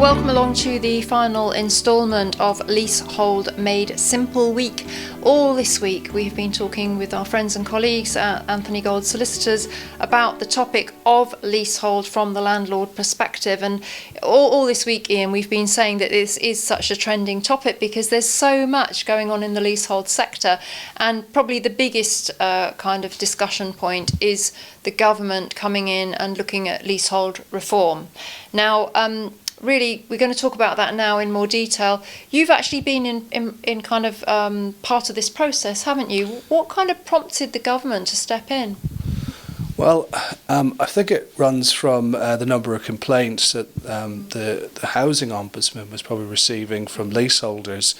welcome along to the final instalment of Leasehold Made Simple week. All this week we've been talking with our friends and colleagues at Anthony Gold Solicitors about the topic of leasehold from the landlord perspective, and all this week, Ian, we've been saying that this is such a trending topic because there's so much going on in the leasehold sector, and probably the biggest kind of discussion point is the government coming in and looking at leasehold reform. Now, really, we're going to talk about that now in more detail. You've actually been in kind of part of this process, haven't you? What kind of prompted the government to step in? Well, I think it runs from the number of complaints that the housing ombudsman was probably receiving from leaseholders,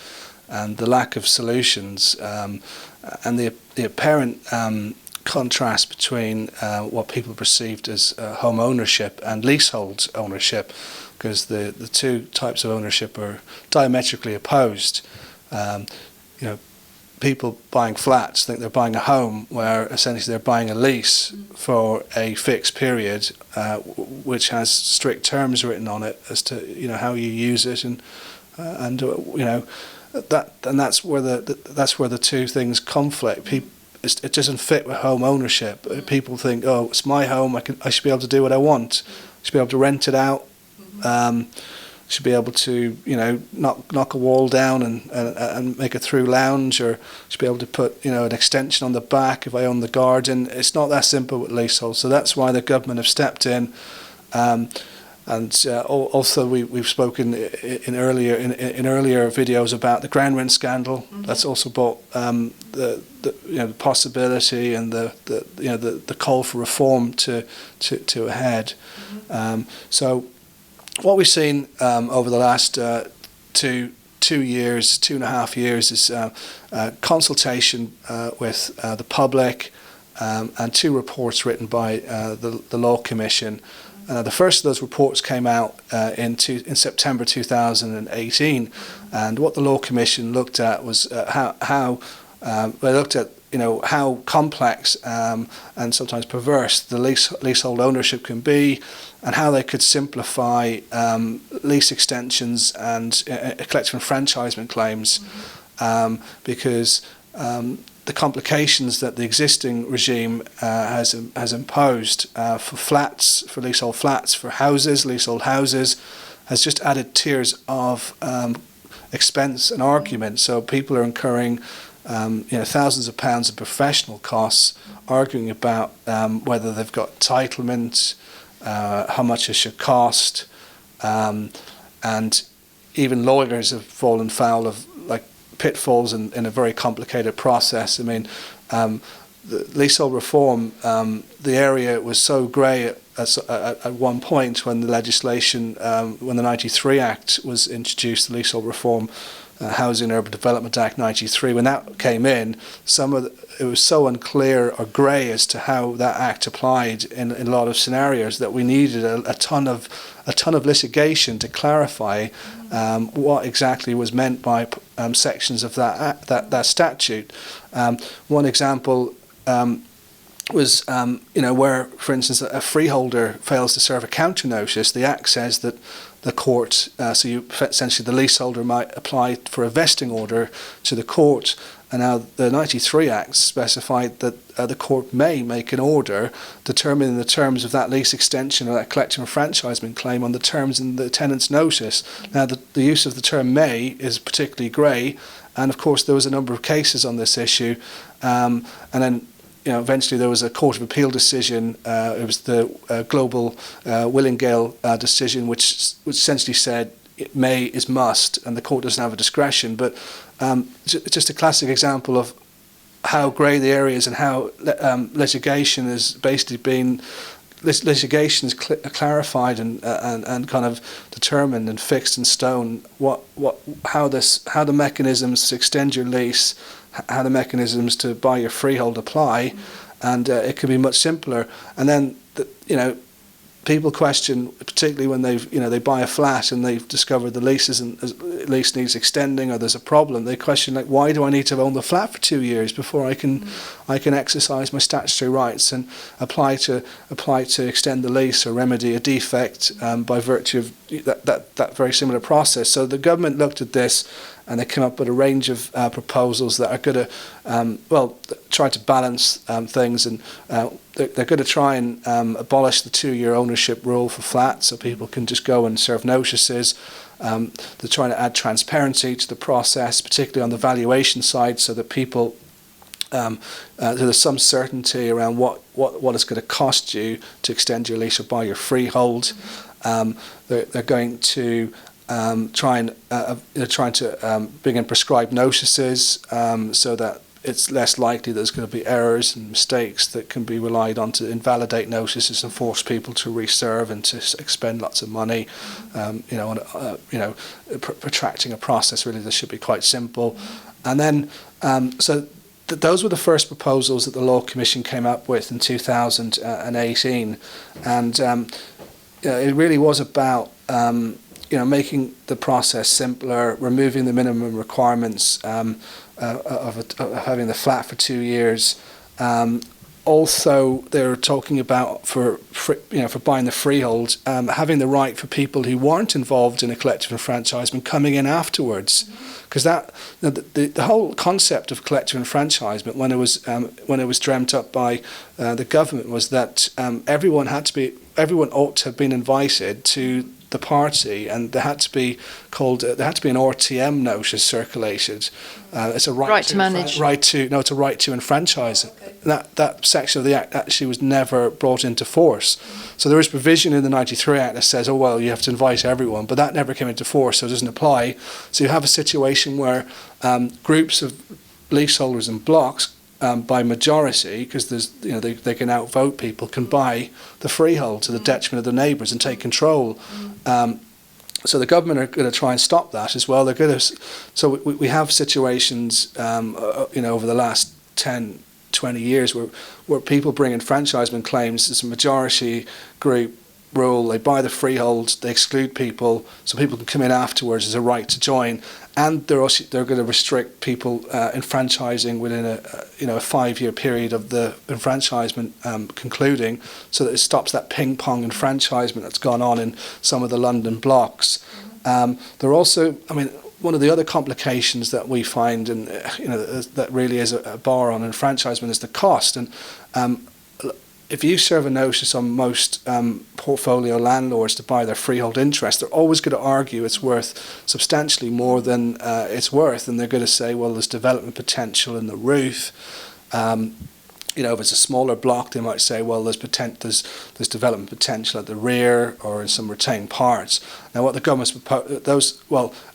and the lack of solutions, and the apparent contrast between what people perceived as home ownership and leasehold ownership, because the two types of ownership are diametrically opposed. People buying flats think they're buying a home, where essentially they're buying a lease for a fixed period, which has strict terms written on it as to how you use it, and that's where the two things conflict. It doesn't fit with home ownership. People think, oh, it's my home. I should be able to do what I want. I should be able to rent it out. Should be able to knock a wall down and make a through lounge, or should be able to put an extension on the back if I own the garden. It's not that simple with leasehold, so that's why the government have stepped in. Also we've spoken in earlier videos about the ground rent scandal. That's also brought the possibility and the call for reform to a head. So what we've seen over the last 2.5 years is consultation with the public, and 2 reports written by the Law Commission. The first of those reports came out in September 2018, and what the Law Commission looked at was how they looked at how complex and sometimes perverse the leasehold ownership can be, and how they could simplify lease extensions and collective enfranchisement claims, because the complications that the existing regime has imposed for flats, for leasehold flats, for houses, leasehold houses, has just added tiers of expense and argument. So people are incurring thousands of pounds of professional costs, arguing about whether they've got entitlement, how much it should cost, and even lawyers have fallen foul of pitfalls in a very complicated process. I mean, the leasehold reform, the area was so grey at one point when the legislation, when the 93 Act was introduced, the Leasehold Reform Housing and Urban Development Act 93, when that came in, it was so unclear or grey as to how that act applied in a lot of scenarios that we needed a ton of litigation to clarify what exactly was meant by sections of that statute. One example was where, for instance, a freeholder fails to serve a counter notice. The Act says that the court, essentially the leaseholder might apply for a vesting order to the court, and now the 93 Act specified that the court may make an order determining the terms of that lease extension or that collective enfranchisement claim on the terms in the tenant's notice. Now the use of the term may is particularly grey, and of course there was a number of cases on this issue, and then eventually there was a Court of Appeal decision. It was the Global Willingale decision, which essentially said may is must, and the court doesn't have a discretion. But just a classic example of how grey the area is and how litigation has basically been. Litigation is clarified and kind of determined and fixed in stone. How the mechanisms to extend your lease, how the mechanisms to buy your freehold apply, and it can be much simpler. And then people question, particularly when they buy a flat and they've discovered the lease needs extending or there's a problem. They question, like, why do I need to own the flat for 2 years before I can exercise my statutory rights and apply to extend the lease or remedy a defect by virtue of that very similar process. So the government looked at this and they came up with a range of proposals that are going to try to balance things, and they're going to try and abolish the 2-year ownership rule for flats, so people can just go and serve notices. They're trying to add transparency to the process, particularly on the valuation side, so that people there's some certainty around what it's going to cost you to extend your lease or buy your freehold. They're going to trying to bring in prescribed notices so that it's less likely there's going to be errors and mistakes that can be relied on to invalidate notices and force people to reserve and to expend lots of money. Protracting a process, really, this should be quite simple. And then those were the first proposals that the Law Commission came up with in 2018, and it really was about making the process simpler, removing the minimum requirements of having the flat for 2 years. Also, they're talking about for buying the freehold, having the right for people who weren't involved in a collective enfranchisement coming in afterwards, because the whole concept of collective enfranchisement when it was dreamt up by the government was that everyone ought to have been invited to the party, and there had to be an RTM notice circulated. It's a right to manage. It's a right to enfranchise. Okay. That section of the Act actually was never brought into force. So there is provision in the 93 Act that says, you have to invite everyone, but that never came into force, so it doesn't apply. So you have a situation where groups of leaseholders and blocks, by majority, because they can outvote people, can buy the freehold to the detriment of the neighbours and take control. So the government are going to try and stop that as well. They're going to. So we have situations, over the last 10, 20 years where people bring enfranchisement claims. There's a majority group rule. They buy the freehold. They exclude people, so people can come in afterwards as a right to join. And they're going to restrict people enfranchising within a 5-year period of the enfranchisement concluding, so that it stops that ping-pong enfranchisement that's gone on in some of the London blocks. They're also, one of the other complications that we find, and that really is a bar on enfranchisement, is the cost. And if you serve a notice on most portfolio landlords to buy their freehold interest, they're always going to argue it's worth substantially more than it's worth, and they're going to say, well, there's development potential in the roof. If it's a smaller block, they might say, well, there's development potential at the rear or in some retained parts. Now, what the government's proposed,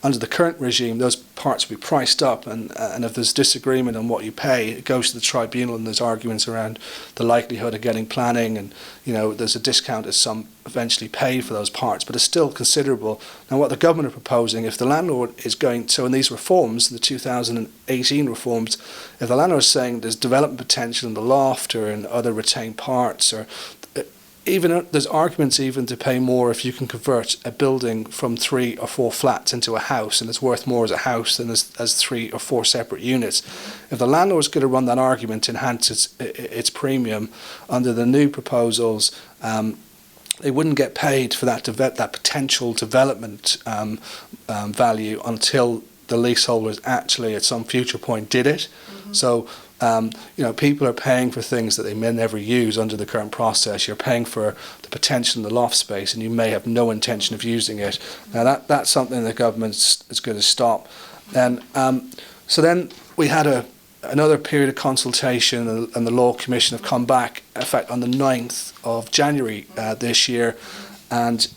under the current regime, those parts will be priced up, and if there's disagreement on what you pay, it goes to the tribunal, and there's arguments around the likelihood of getting planning, and there's a discount as some eventually paid for those parts, but it's still considerable. Now, what the government are proposing, if the landlord is going, so in these reforms, the 2018 reforms, if the landlord is saying there's development potential in the loft or in other retained parts, or even there's arguments even to pay more if you can convert a building from 3 or 4 flats into a house, and it's worth more as a house than as 3 or 4 separate units. If the landlord's going to run that argument to enhance its premium under the new proposals, they wouldn't get paid for that potential development value until the leaseholders actually at some future point did it. Mm-hmm. So people are paying for things that they may never use under the current process. You're paying for the potential in the loft space, and you may have no intention of using it. Now that's something the government is going to stop. And so then we had another period of consultation, and the Law Commission have come back, in fact, on the 9th of January this year. And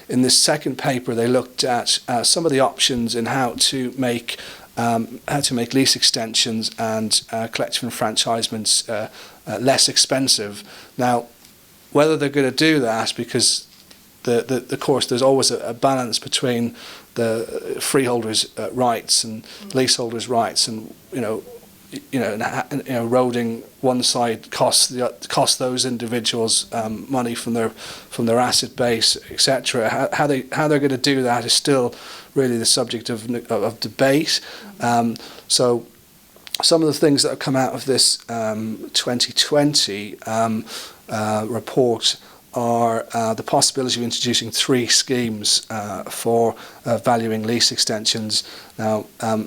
in this second paper, they looked at some of the options in how to make lease extensions and collective enfranchisements less expensive. Now, whether they're going to do that, because of course there's always a balance between the freeholders' rights and leaseholders' rights, and eroding one side cost those individuals money from their asset base, etc. How they're going to do that is still really the subject of debate. So some of the things that have come out of this 2020 report are the possibility of introducing 3 schemes for valuing lease extensions. Now, I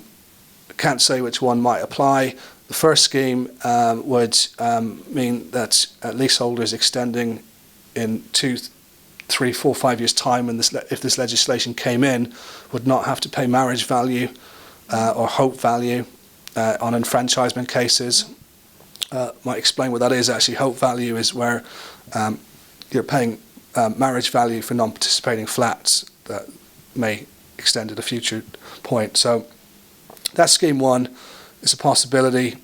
can't say which one might apply. The first scheme would mean that leaseholders extending in 2, 3, 4, 5 years' time, and if this legislation came in, would not have to pay marriage value or hope value on enfranchisement cases. Might explain what that is actually. Hope value is where you're paying marriage value for non-participating flats that may extend at a future point. So that's scheme 1. It's a possibility.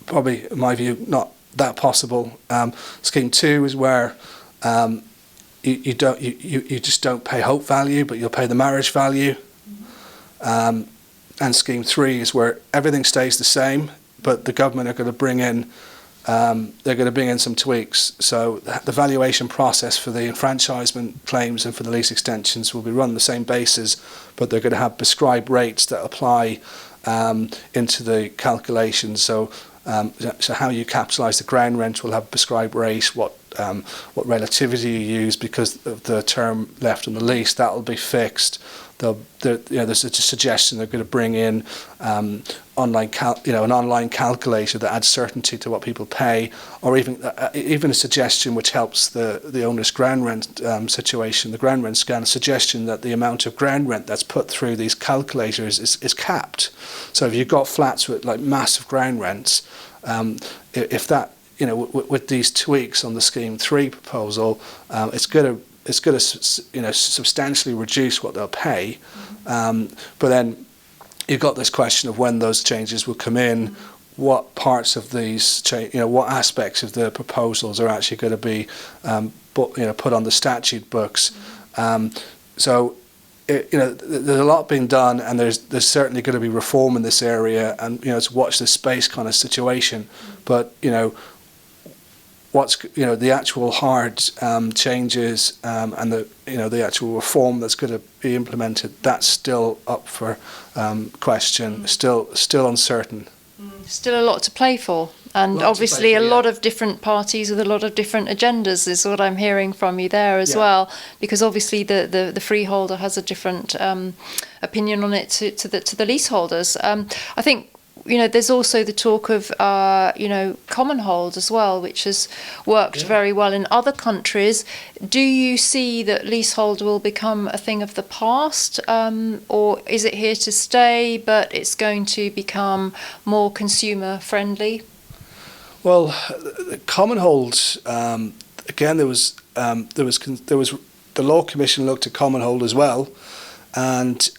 Probably, in my view, not that possible. Scheme 2 is where you just don't pay hope value, but you'll pay the marriage value. And scheme 3 is where everything stays the same, but the government are going to bring in some tweaks. So the valuation process for the enfranchisement claims and for the lease extensions will be run on the same basis, but they're going to have prescribed rates that apply into the calculations. So how you capitalise the ground rent will have a prescribed rate. What relativity you use because of the term left on the lease, that will be fixed. There's a suggestion they're going to bring in an online calculator that adds certainty to what people pay, or even a suggestion which helps the owner's ground rent situation, the ground rent scan, a suggestion that the amount of ground rent that's put through these calculators is capped. So if you've got flats with like massive ground rents, if that, with these tweaks on the scheme 3 proposal, it's going to substantially reduce what they'll pay. But then you've got this question of when those changes will come in, what parts of these what aspects of the proposals are actually going to be put on the statute books. So there's a lot being done, and there's certainly going to be reform in this area, and it's watch this space kind of situation. But what's the actual hard changes and the actual reform that's going to be implemented, that's still up for question, still uncertain. Still a lot to play for, and obviously a lot of different parties with a lot of different agendas is what I'm hearing from you there as well, because obviously the freeholder has a different opinion on it to the leaseholders. I think there's also the talk of Commonhold as well, which has worked very well in other countries. Do you see that leasehold will become a thing of the past, or is it here to stay, but it's going to become more consumer friendly? Well, Commonhold, again, there was the Law Commission looked at Commonhold as well, and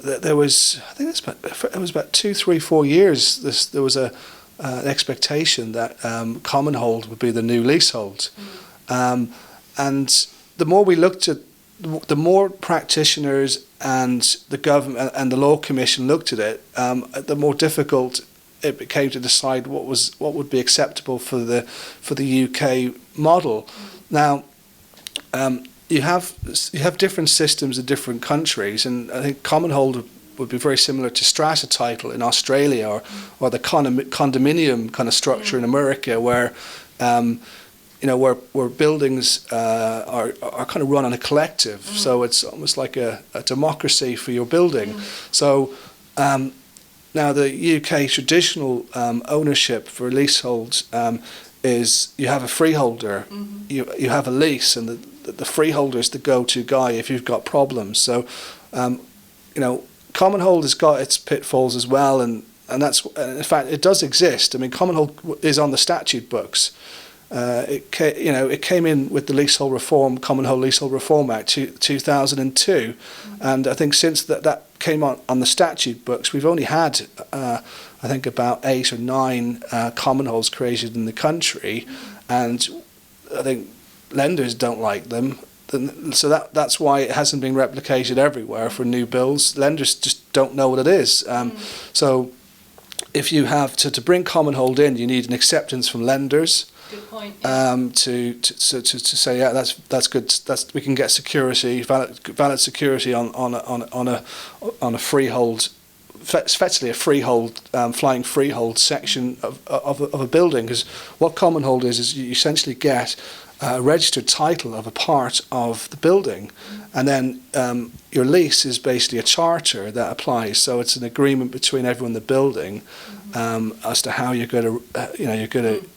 there was, I think it was about 2, 3, 4 years. There was an expectation that Commonhold would be the new leasehold, and the more we looked at, the more practitioners and the government and the Law Commission looked at it, the more difficult it became to decide what would be acceptable for the UK model. Now, you have different systems in different countries, and I think Commonhold would be very similar to strata title in Australia, or the condominium kind of structure in America, where where buildings are kind of run on a collective. So it's almost like a democracy for your building. So now the UK traditional ownership for leaseholds is you have a freeholder, you have a lease, and the freeholder is the go-to guy if you've got problems. So Commonhold has got its pitfalls as well, and that's, in fact, it does exist. I mean, Commonhold is on the statute books. It came in with the Leasehold Reform, Commonhold Leasehold Reform Act 2002, and I think since that came on the statute books, we've only had I think about 8 or 9 Commonholds created in the country, and I think lenders don't like them. So that's why it hasn't been replicated everywhere for new builds. Lenders just don't know what it is. So if you have to bring Commonhold in, you need an acceptance from lenders. Good point. Yeah. To say, yeah, that's good. We can get security, valid security on a freehold, effectively a freehold, flying freehold section of a building. Because what Commonhold is you essentially get a registered title of a part of the building, and then your lease is basically a charter that applies. So it's an agreement between everyone in the building as to how you're going to,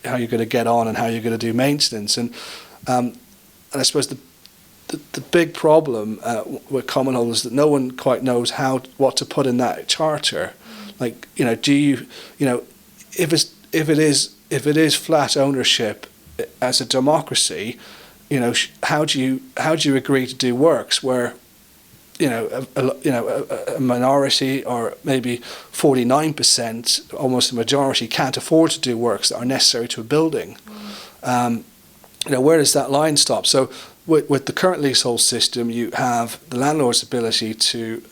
how you're going to get on and how you're going to do maintenance. And I suppose the big problem with Commonhold is that no one quite knows what to put in that charter. Like, do you, if it is flat ownership as a democracy, how do you agree to do works where a minority, or maybe 49%, almost a majority, can't afford to do works that are necessary to a building? Where does that line stop? So with the current leasehold system, you have the landlord's ability to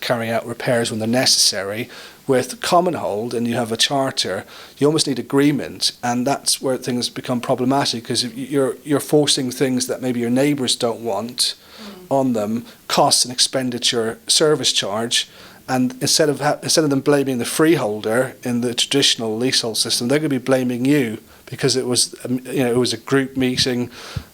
carry out repairs when they're necessary. With Commonhold, and you have a charter, you almost need agreement, and that's where things become problematic, because if you're forcing things that maybe your neighbours don't want on them, costs and expenditure service charge, and instead of them blaming the freeholder in the traditional leasehold system, they're going to be blaming you because it was a group meeting,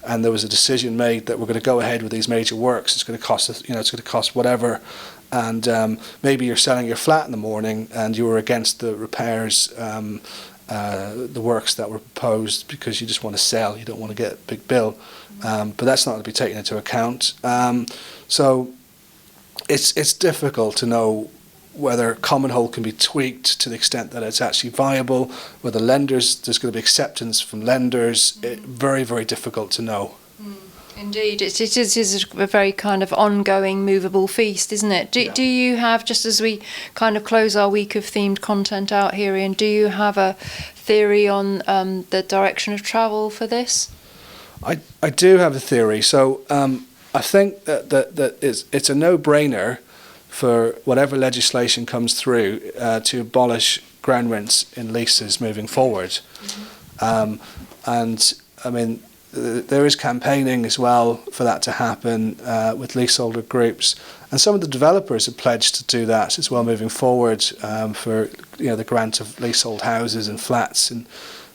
and there was a decision made that we're going to go ahead with these major works. It's going to cost us, it's going to cost whatever. And maybe you're selling your flat in the morning and you were against the repairs, the works that were proposed because you just want to sell, you don't want to get a big bill. But that's not to be taken into account. So it's difficult to know whether Commonhold can be tweaked to the extent that it's actually viable, whether there's going to be acceptance from lenders. Very, very difficult to know. Indeed, it is a very kind of ongoing, movable feast, isn't it? Do you have, just as we kind of close our week of themed content out here, Ian, do you have a theory on the direction of travel for this? I do have a theory. So I think that it's a no-brainer for whatever legislation comes through to abolish ground rents in leases moving forward. And I mean, there is campaigning as well for that to happen with leaseholder groups, and some of the developers have pledged to do that as well moving forward for the grant of leasehold houses and flats and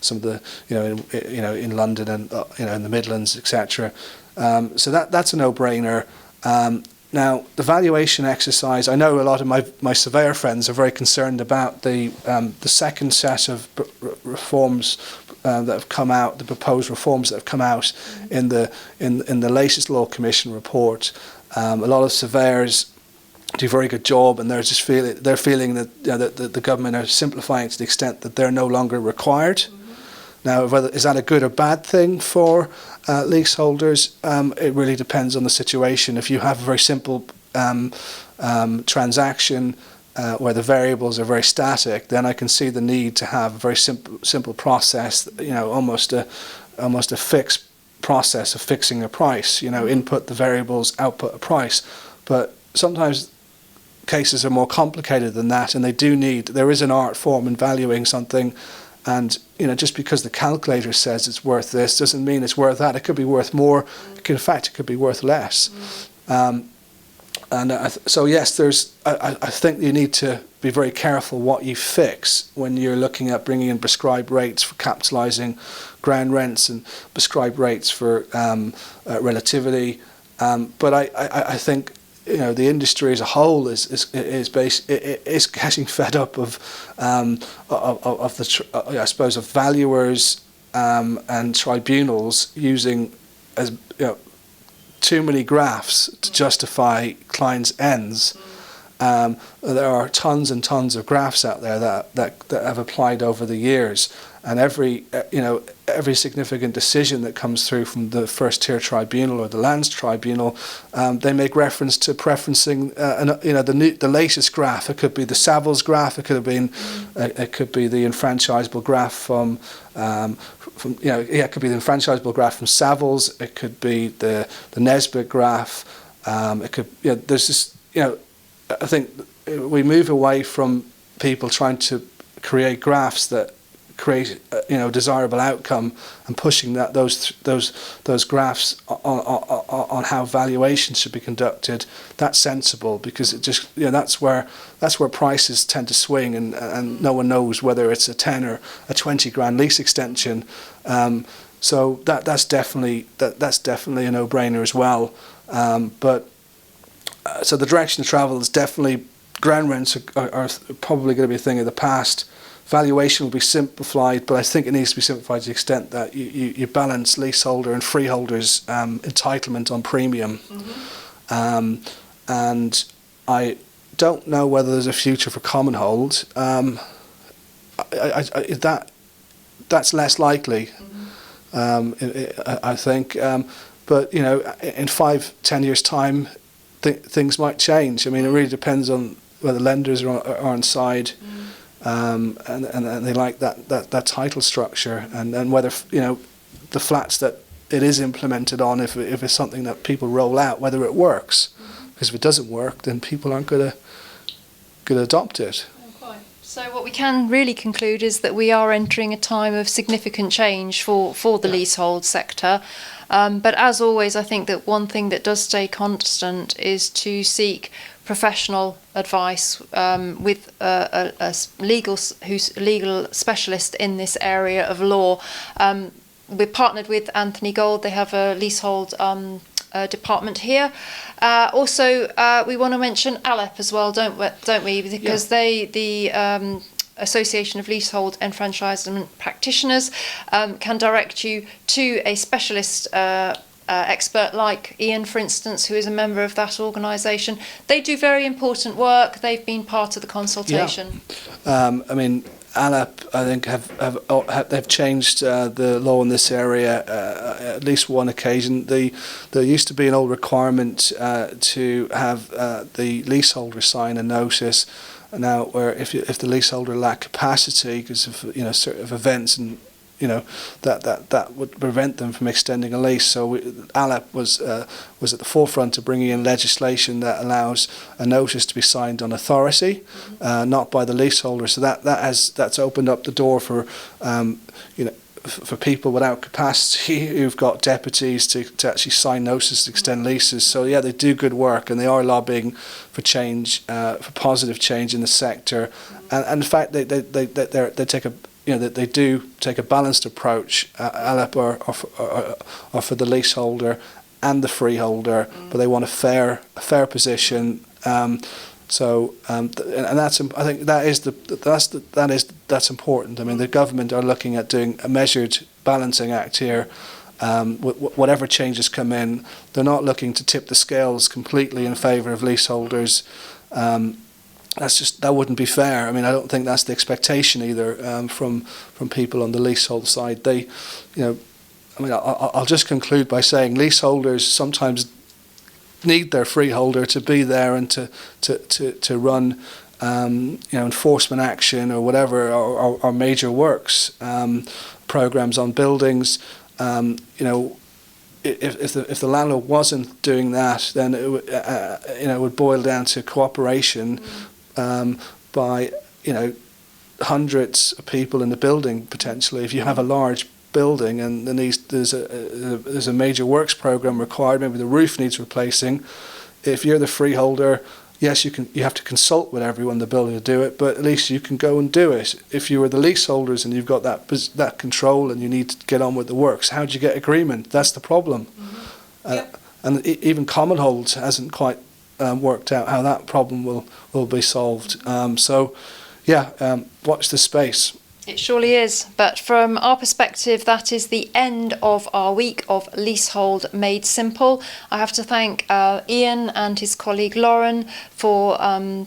some of the in London and in the Midlands, etc. So that's a no-brainer. Now, the valuation exercise, I know a lot of my surveyor friends are very concerned about the second set of reforms that have come out, the proposed reforms that have come out in the latest Law Commission report. A lot of surveyors do a very good job, and they're feeling that that the government are simplifying to the extent that they're no longer required. Now, is that a good or bad thing for leaseholders? It really depends on the situation. If you have a very simple transaction where the variables are very static, then I can see the need to have a very simple process. Almost a fixed process of fixing a price. Input the variables, output a price. But sometimes cases are more complicated than that, and there is an art form in valuing something. And just because the calculator says it's worth this doesn't mean it's worth that. It could be worth more. In fact, it could be worth less. So yes, I think you need to be very careful what you fix when you're looking at bringing in prescribed rates for capitalising ground rents and prescribed rates for relativity. But I think the industry as a whole is getting fed up of I suppose of valuers and tribunals using too many graphs to justify clients' ends. There are tons and tons of graphs out there that have applied over the years, and every significant decision that comes through from the first tier tribunal or the lands tribunal, they make reference to preferencing the latest graph. It could be the Savills graph. It could be the enfranchisable graph from it could be the enfranchisable graph from Savills. It could be the Nesbitt graph. It could there's this I think we move away from people trying to create graphs that create desirable outcome, and pushing those graphs on how valuation should be conducted, that's sensible, because it just that's where prices tend to swing, and no one knows whether it's a 10 or a 20 grand lease extension. So that's definitely a no-brainer as well. So the direction of travel is definitely ground rents are probably going to be a thing of the past. Valuation will be simplified, but I think it needs to be simplified to the extent that you balance leaseholder and freeholders' entitlement on premium. And I don't know whether there's a future for Commonhold. That's less likely, I think. But in 5-10 years' time, things might change. I mean, it really depends on whether lenders are on side. And they like that title structure, and whether the flats that it is implemented on, if it's something that people roll out, whether it works. Because if it doesn't work, then people aren't going to adopt it. So what we can really conclude is that we are entering a time of significant change for the leasehold sector. But as always, I think that one thing that does stay constant is to seek professional advice with a legal specialist in this area of law. We're partnered with Anthony Gold. They have a leasehold department here. Also, we want to mention ALEP as well, don't we? Because the Association of Leasehold Enfranchisement Practitioners can direct you to a specialist expert like Ian, for instance, who is a member of that organisation. They do very important work. They've been part of the consultation. I mean, ALEP, I think, they've changed the law in this area at least one occasion. There used to be an old requirement to have the leaseholder sign a notice. Now, where if the leaseholder lacked capacity because of sort of events, and that would prevent them from extending a lease. So ALEP was at the forefront of bringing in legislation that allows a notice to be signed on authority, not by the leaseholder. So that's opened up the door for for people without capacity who've got deputies to actually sign notices to extend leases. So yeah, they do good work, and they are lobbying for change, for positive change in the sector. And in fact, they take a they do take a balanced approach. ALEP are for the leaseholder and the freeholder, but they want a fair position. And that's, I think that's important. I mean, the government are looking at doing a measured balancing act here. Whatever changes come in, they're not looking to tip the scales completely in favour of leaseholders. That wouldn't be fair. I mean, I don't think that's the expectation either from people on the leasehold side. They, I'll just conclude by saying leaseholders sometimes need their freeholder to be there and to run enforcement action or whatever, or major works programs on buildings. If the landlord wasn't doing that, then it would boil down to cooperation by hundreds of people in the building potentially. If you have a large building and there's a major works program required, maybe the roof needs replacing. If you're the freeholder, yes, you have to consult with everyone in the building to do it, but at least you can go and do it. If you were the leaseholders and you've got that control and you need to get on with the works, how do you get agreement? That's the problem. Yep. And even Commonhold hasn't quite worked out how that problem will be solved. Watch the space. It surely is, but from our perspective, that is the end of our week of Leasehold Made Simple. I have to thank Ian and his colleague Lauren for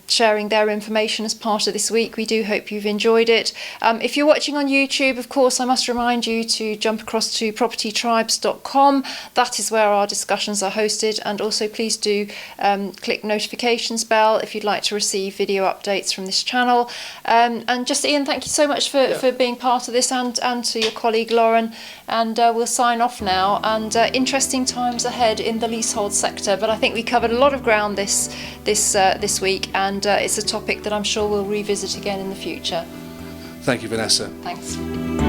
sharing their information as part of this week. We do hope you've enjoyed it. If you're watching on YouTube, of course, I must remind you to jump across to propertytribes.com. That is where our discussions are hosted, and also please do click notifications bell if you'd like to receive video updates from this channel. And just Ian, thank you so much for being part of this, and to your colleague Lauren, and we'll sign off now. And interesting times ahead in the leasehold sector, but I think we covered a lot of ground this week, and it's a topic that I'm sure we'll revisit again in the future. Thank you, Vanessa. Thanks.